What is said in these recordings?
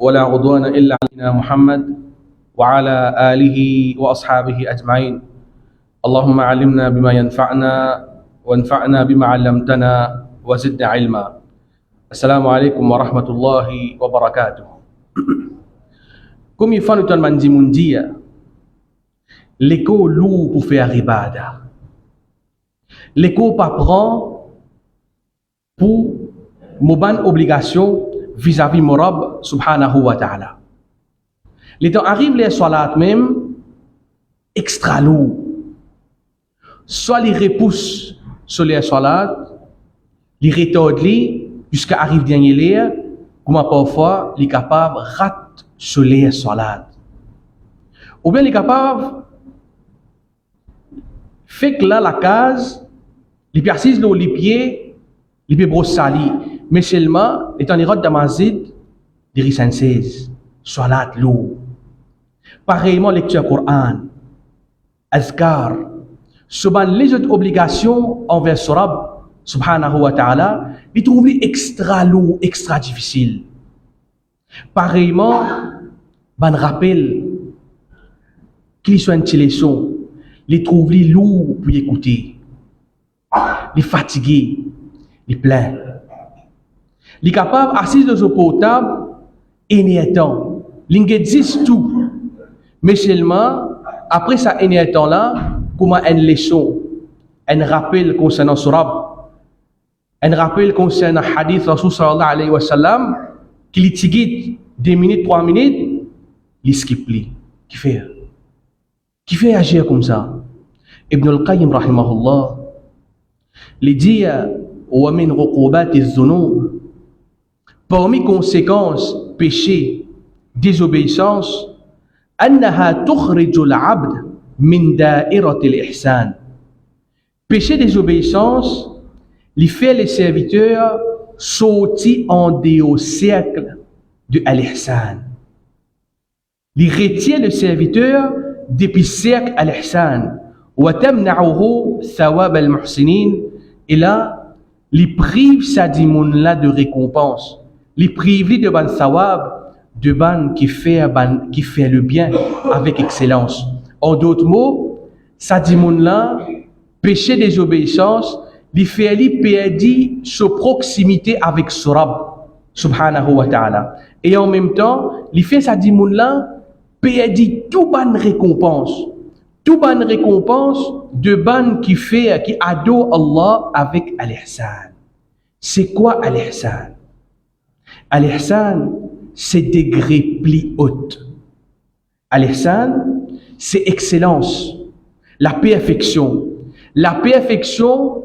ولا عدوان إلا على محمد وعلى آله وأصحابه أجمعين. اللهم علمنا بما ينفعنا وانفعنا بما علمتنا وزدنا علما. السلام عليكم ورحمة الله وبركاته. Comme il faut nous dire, l'écho lourd pour faire ibada. L'écho pas prend pour mon obligation vis-à-vis mon Rabb subhanahu wa ta'ala. Les temps arrivent les salats même extra lourd. Soit les repoussent sur les salats, les rétordent jusqu'à arriver dernier l'air, comme parfois les capables ratent sur les salats. Ou bien les capables fait que là la case, les persistent dans les pieds, les pieds brosses salis, mais seulement les temps les rotes d'amazid, les risenses, salat lourd. Pareillement lecture Coran, azkar, souvent les autres obligations envers ce Rabb subhanahu wa ta'ala, ils trouvent extra lourd, extra difficile. Pareillement, ban rappel qu'ils soient une leçon, les trouvent lourds pour écouter, les fatigués, les pleins, les capables assis dans un portable énertant, ils disent tout, mais seulement après ça énertant là, comme une leçon, un rappel concernant ce Rabb, un rappel concernant hadith Rasul sallallahu alayhi wa sallam, qui les tigite 2 minutes, 3 minutes, il skip li. Qui fait agir comme ça? Ibn al-Qayyim rahimahullah, il dit wa min uqubati adh-dhunub, parmi conséquences péché, désobéissance, annaha tukhriju al-'abd min da'irati al-ihsan. Péché désobéissance, il fait les serviteurs sortir en dehors cercle de al-ihsan. Il retient le serviteur depuis cercle al-ihsan. Wa tamna'uhu thawab al-muhsinin. Et là, il prive sa dimoun là de récompense. Il prive de ban thawab, de ban qui fait le bien avec excellence. En d'autres mots, sa dimoun là, péché désobéissance, il fait perdre sa proximité avec ce Rabb subhanahu wa ta'ala. Et en même temps, il fait sa dimoun là, perdre tout ban récompense. Tout ban récompense de ban qui adore Allah avec al-ihsan. C'est quoi al-ihsan? Al-ihsan, c'est degré plus haut. Al-ihsan, c'est excellence, la perfection. La perfection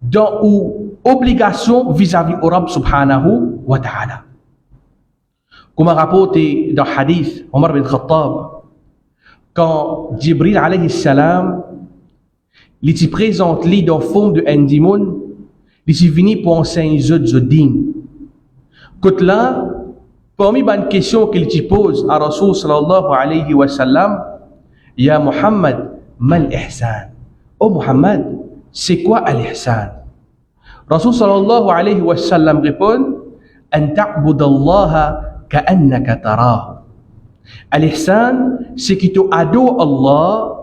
dans ou obligation vis-à-vis au Rabb subhanahu wa ta'ala. Comme rapporté dans le hadith Omar bin Khattab, quand Jibril alayhi salam il s'y présente dans forme de Ndimoun, il s'y venu pour enseigner le din. Quand là, parmi les questions qu'il s'y pose à Rasul sallallahu alayhi wa sallam, Ya Muhammad, mal ihsan. Oh Muhammad, c'est quoi al-ihsan? Rasul sallallahu alayhi wa sallam répond, An ta'budallaha ka'annaka tarahu. Al-ihsan, c'est que tu adores Allah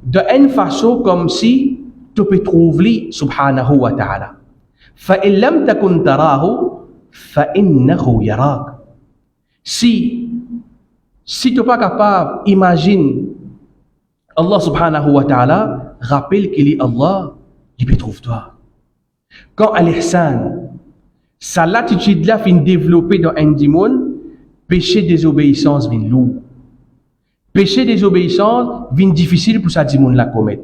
d'une façon comme si tu peux trouver subhanahu wa ta'ala. Fa in lam takun tarahu, fa innahu yarak. Si tu n'es pas capable, imagine Allah subhanahu wa ta'ala, rappelle qu'il est Allah, il peut trouver toi. Quand al-ihsan, sa latitude là vient développer dans un dimon, péché désobéissance vient lourd. Péché désobéissance vient difficile pour sa dimon la commettre.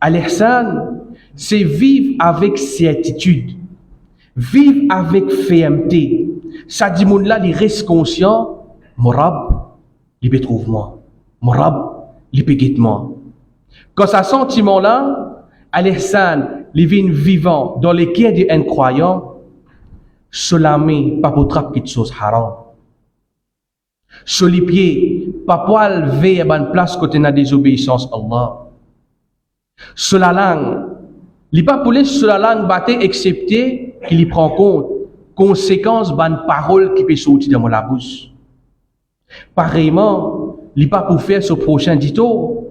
Al-ihsan, c'est vivre avec certitude, vivre avec fermeté. Sa dimon là, il reste conscient, mon Rabb, il peut trouver moi. Mon Rabb, il peut guider moi. Quand ce sentiment là, al-ihsan, il vient vivant dans les cœurs d'un croyant, solame pas pour trapper de choses haram. Sur les pieds, pas pour lever à bonne place côté de la désobéissance à Allah. Sur la langue, il n'est pas pour laisser sur la langue battre excepté qu'il y prend compte conséquence ban parole qui peut sortir de la bouche. Pareillement, il pas pour faire ce prochain dito.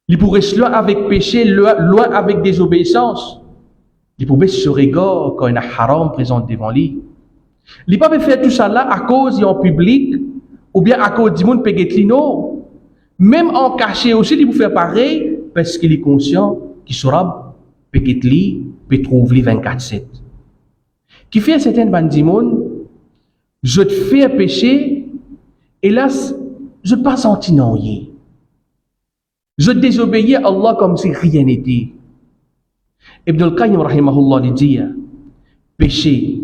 Il pourrait se loin avec péché, loin avec désobéissance. Il pourrait se regarder quand un haram présente devant lui. Il pas faire tout ça là à cause en public ou bien à cause du monde pégetlino. Même en caché aussi, il peut faire pareil parce qu'il est conscient qu'il sera pégetli, peut trouver 24/7. Qui fait certaines bandes du monde, je te fais péché, hélas, je ne pas senti non. Je désobéis à Allah comme si rien n'était. Ibn al-Qayyim rahimahullah dit, péché,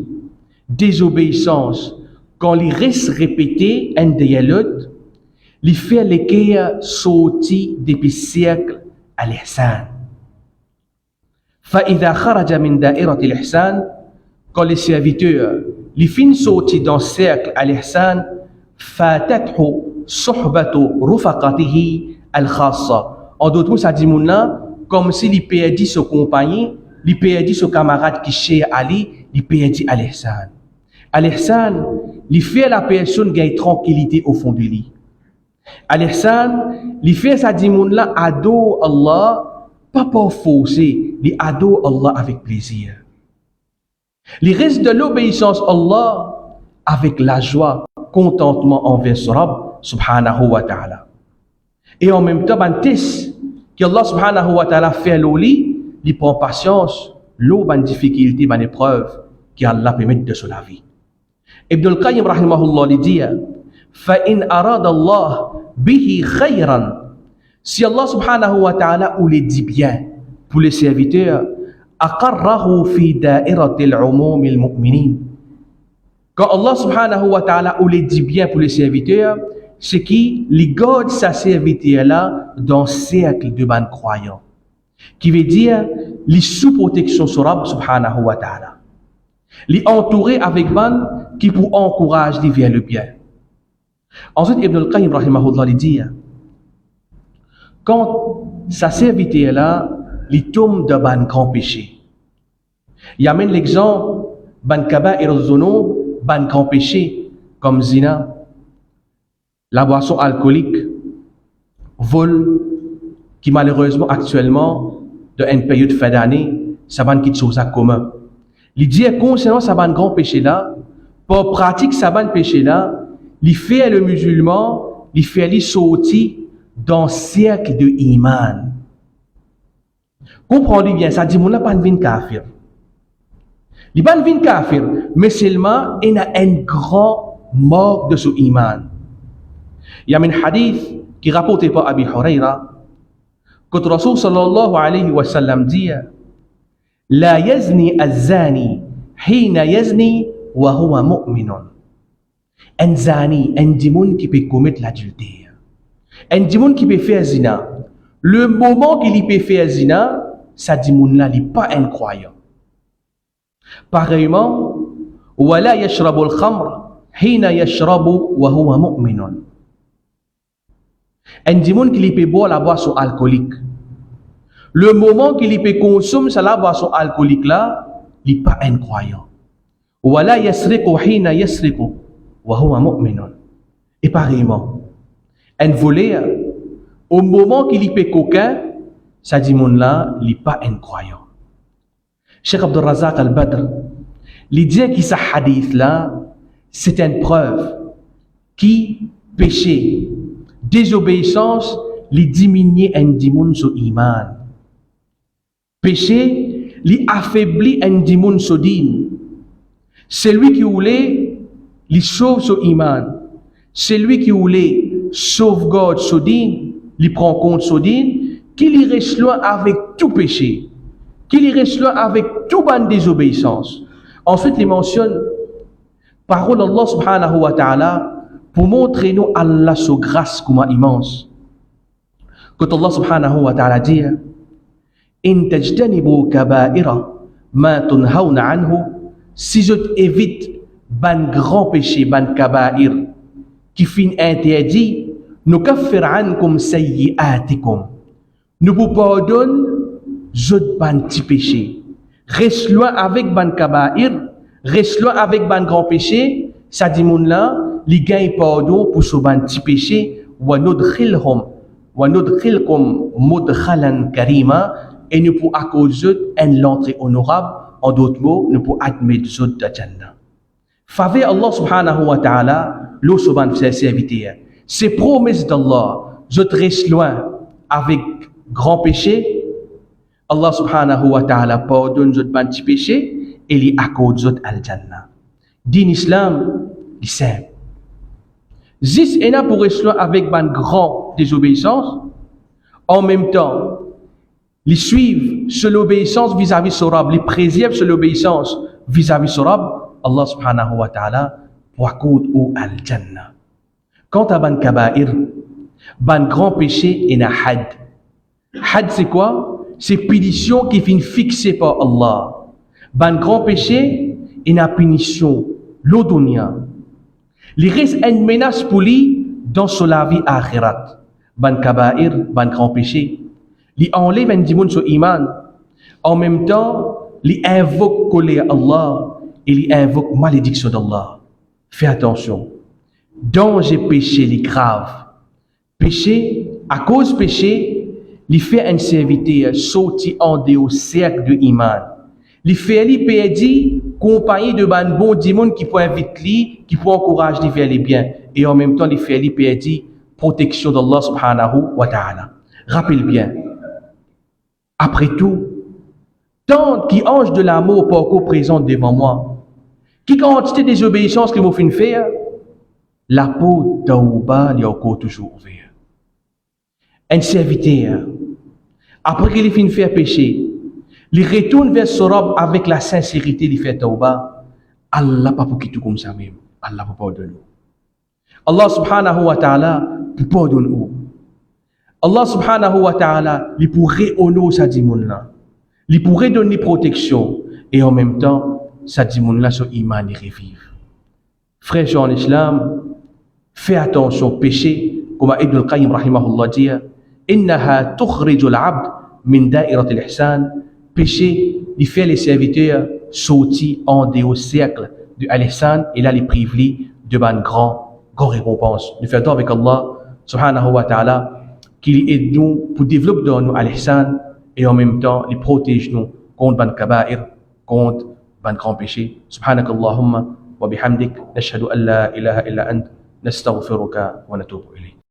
désobéissance, quand il reste répété un dialogue, il fait les guerres sortis depuis siècles à l'ihsan. فإذا خرج من دائرة الإحسان quand les serviteurs les fins sortis dans le cercle à l'ihsan فاتته صحبة رفقته الخاصة. En d'autres mots, ça dit comme si il perdit son compagnon, il perdit son camarade qui cher Ali, il perdit à l'ihsan. À l'ihsan, il fait la personne gagne tranquillité au fond de lui. À l'ihsan, il fait ça dit là ado Allah pas pour forcer, il ado Allah avec plaisir. Il reste de l'obéissance à Allah avec la joie, contentement envers son Rabb subhanahu wa ta'ala. Et en même temps, ben test que Allah subhanahu wa ta'ala fait l'oli, il prend patience, l'eau ben difficulté, ben épreuve qu'Allah permet de se laver. Ibn al-Qayyim rahimahullah lui dit, فَإِنْ أَرَادَ اللَّهُ بِهِ خَيْرًا. Si Allah subhanahu wa ta'ala ou les dit bien pour les serviteurs, أَقَرَّهُ فِي دَائِرَةِ الْعُمُومِ الْمُؤْمِنِينَ. Quand Allah subhanahu wa ta'ala ou les dit bien pour les serviteurs, c'est qui les garde sa serviteur là dans le cercle de ban croyants. Qui veut dire les sous protection sur Rabb subhanahu wa ta'ala. Les entourer avec ban qui pour encourager vers le bien. Ensuite Ibn al-Qayyim rahimahullah dit, quand sa serviteur là, il tombe dans un grand péché. Il amène l'exemple ban kaba'ir az-zunub, ban grand péché comme zina, la boisson alcoolique, vol, qui malheureusement actuellement dans une période de fin d'année, ça va quelque chose à commun. Il dit concernant ça ban grand péché là, pour pratique ça ban péché là, il fait le musulman, il fait lui sortir dans le cercle de iman. Comprenez bien, ça dit mon n'a pas de kafir. Il pas de kafir, mais seulement il a un grand mort de ce iman. Il y a un hadith qui rapporté par Abi Huraira que le Rasul sallallahu alayhi wa sallam dit La yazni az-zani hina yazni wa huwa mu'minun. Un zani, un démon qui peut commettre l'adultère. Un démon qui peut faire zina. Le moment qu'il peut faire zina, ça démon-là n'est pas un croyant. Pareillement, ولا يشرب الخمر حين يشرب وهو مؤمن. Un démon qui peut boire la boisson alcoolique. Le moment qu'il peut consommer la boisson alcoolique là, il n'est pas un croyant. ولا يسرق حين يسرق وهو مؤمن. Et pareillement, un voleur, au moment qu'il peut coquin, ça démon là, il n'est pas un croyant. Cheikh Abdul Razak al-Badr, l'idée qui ce hadith là, c'est une preuve qui péché, désobéissance, les diminuer un démon sur iman. Péché, les affaiblit un démon sur din. Celui qui voulait, les sauve sur iman. Celui qui voulait sauvegarde sur din, les prend compte sur din, qu'il y reste loin avec tout péché. Qu'il y reste loin avec tout ban désobéissance. Ensuite, il mentionne parole d'Allah subhanahu wa ta'ala pour montrer nous Allah sa grâce comme immense. Quand Allah subhanahu wa ta'ala dit In tajtanibu kaba'ira ma tunhawna anhu, si je évite ban grand péché, ban kaba'ir qui fin interdit, nukaffir ankum sayyi'atikum, nous vous pardonnons je ban petit péché. Reste loin avec ban kaba'ir, reste loin avec ban grand péché, ça dit moun là, li gagne pardon pour ce ban petit péché, wa nudkhilhum mudkhalan karima, et nous pour accorder une entrée honorable, en d'autres mots, nous pour admettre zot de Jannah. Faveur Allah subhanahu wa ta'ala, l'eau souvent fait serviteur. Ces promesses d'Allah, je reste loin avec grand péché, Allah subhanahu wa ta'ala pardonne zot ban petit péché, et li accorde zot al-Jannah. Din Islam, il simple. Zis est là pour rester loin avec ban grand désobéissance, en même temps, les suivent sur l'obéissance vis-à-vis Sorab, les préservent sur l'obéissance vis-à-vis Sorab, Allah subhanahu wa ta'ala pour accorder au al-Jannah. Quant à ban kaba'ir, ban grand péché et na had. Had c'est quoi? C'est punition qui finit fixée par Allah. Ban grand péché et na punition l'odunia. Il reste une menace pour lui dans la vie akhirat. Ban kaba'ir, ban grand péché. Il enlève un dimon sur iman. En même temps, il invoque colère Allah et il invoque malédiction d'Allah. Fais attention. Danger péché, il est grave. Péché, à cause péché, il fait un serviteur sorti en dehors cercle de iman. Il fait lui perdre compagnie de ban bon dimon qui peut inviter lui, qui peut encourager lui faire les biens. Et en même temps, il fait lui perdre protection d'Allah subhanahu wa ta'ala. Rappelle bien. Après tout, tant qui ange de l'amour pas encore présent devant moi, qui quantité des obéissances que vous faites faire, la peau d'Aouba est encore toujours ouverte. Un serviteur, après qu'il finit de faire péché, il retourne vers Sorab avec la sincérité de faire Tauba. Allah pas pour qui tout comme ça même. Allah pour pardonner. Allah subhanahu wa ta'ala pour pardonner. Allah subhanahu wa ta'ala, il pourrait honorer sa dimoun-là. Il pourrait donner protection. Et en même temps, sa dimoun-là, son iman, il revive. Frères en islam, fais attention au péché. Comme Ibn al-Qayyim rahimahullah dit, Innaha tukhriju al-abd min da'irat al-ihsan. Péché, il fait les serviteurs sortir en dehors cercle de al-ihsan. Et là, il privilège de ban grand récompense. Nous faisons avec Allah subhanahu wa ta'ala qu'il aide nous pour développer dans nous al-ihsan et en même temps il protège nous contre ban kaba'ir, contre ban grand péché. Subhanakallahumma wa bihamdik nashhadu an la ilaha illa ant nastaghfiruka wa natubu ilayk.